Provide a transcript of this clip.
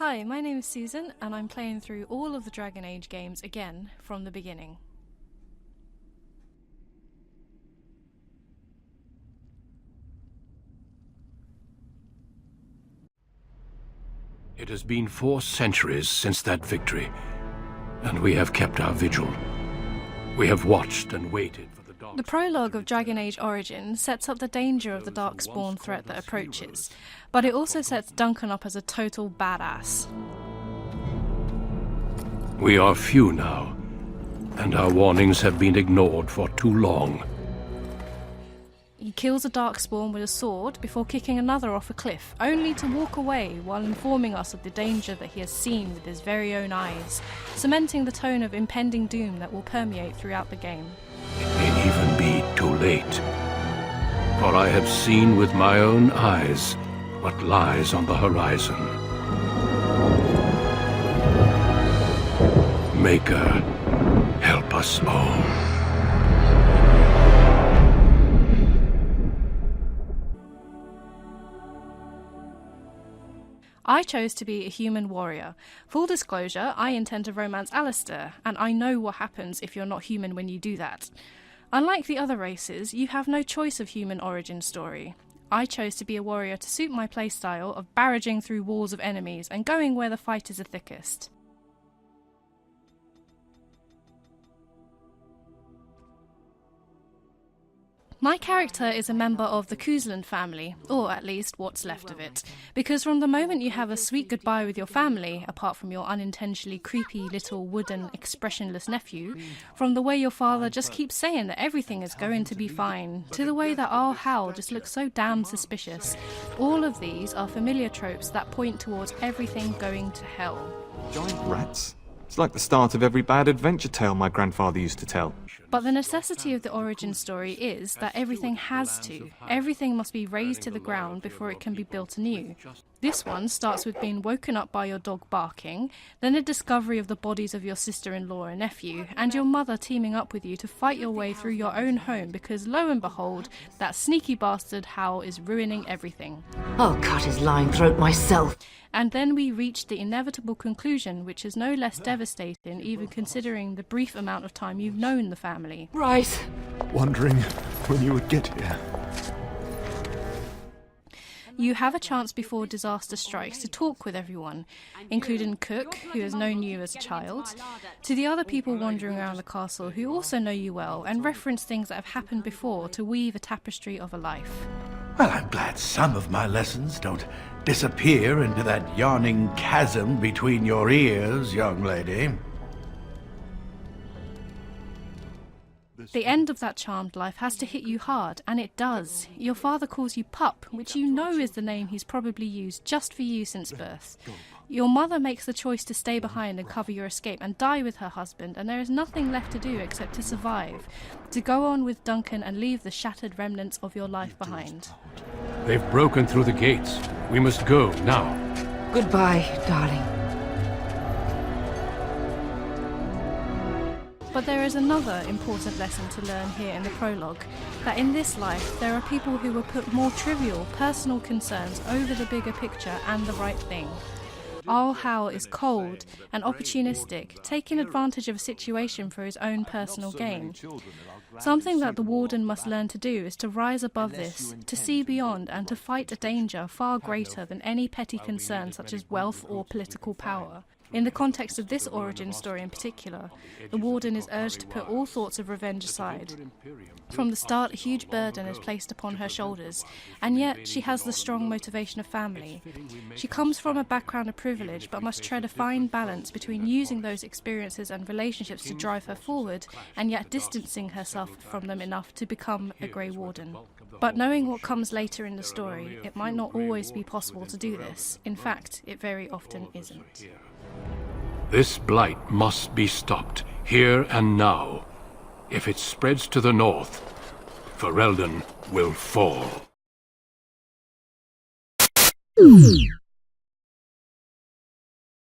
Hi, my name is Susan, and I'm playing through all of the Dragon Age games again, from the beginning. It has been 4 centuries since that victory, and we have kept our vigil. We have watched and waited for the dark... The prologue of Dragon Age Origin sets up the danger of the Darkspawn threat that approaches, but it also sets Duncan up as a total badass. We are few now, and our warnings have been ignored for too long. He kills a Darkspawn with a sword before kicking another off a cliff, only to walk away while informing us of the danger that he has seen with his very own eyes, cementing the tone of impending doom that will permeate throughout the game. It may even be too late, for I have seen with my own eyes what lies on the horizon. Maker, help us all. I chose to be a human warrior. Full disclosure, I intend to romance Alistair, and I know what happens if you're not human when you do that. Unlike the other races, you have no choice of human origin story. I chose to be a warrior to suit my playstyle of barraging through walls of enemies and going where the fight is the thickest. My character is a member of the Cousland family, or at least what's left of it, because from the moment you have a sweet goodbye with your family, apart from your unintentionally creepy little wooden expressionless nephew, from the way your father just keeps saying that everything is going to be fine, to the way that our Hal just looks so damn suspicious, all of these are familiar tropes that point towards everything going to hell. Giant rats? It's like the start of every bad adventure tale my grandfather used to tell. But the necessity of the origin story is that everything has to. Everything must be razed to the ground before it can be built anew. This one starts with being woken up by your dog barking, then the discovery of the bodies of your sister-in-law and nephew, and your mother teaming up with you to fight your way through your own home because, lo and behold, that sneaky bastard Hal is ruining everything. I'll cut his lying throat myself. And then we reach the inevitable conclusion, which is no less devastating, even considering the brief amount of time you've known the family. Right. Wondering when you would get here. You have a chance before disaster strikes to talk with everyone, including Cook, who has known you as a child, to the other people wandering around the castle who also know you well and reference things that have happened before to weave a tapestry of a life. Well, I'm glad some of my lessons don't disappear into that yawning chasm between your ears, young lady. The end of that charmed life has to hit you hard, and it does. Your father calls you Pup, which you know is the name he's probably used just for you since birth. Your mother makes the choice to stay behind and cover your escape and die with her husband, and there is nothing left to do except to survive, to go on with Duncan and leave the shattered remnants of your life behind. They've broken through the gates. We must go now. Goodbye, darling. But there is another important lesson to learn here in the prologue, that in this life there are people who will put more trivial, personal concerns over the bigger picture and the right thing. Our Hal is cold and opportunistic, taking advantage of a situation for his own personal gain. Something that the Warden must learn to do is to rise above this, to see beyond and to fight a danger far greater than any petty concern such as wealth or political power. In the context of this origin story in particular, the Warden is urged to put all thoughts of revenge aside. From the start, a huge burden is placed upon her shoulders, and yet she has the strong motivation of family. She comes from a background of privilege, but must tread a fine balance between using those experiences and relationships to drive her forward, and yet distancing herself from them enough to become a Grey Warden. But knowing what comes later in the story, it might not always be possible to do this. In fact, it very often isn't. This blight must be stopped, here and now. If it spreads to the north, Ferelden will fall.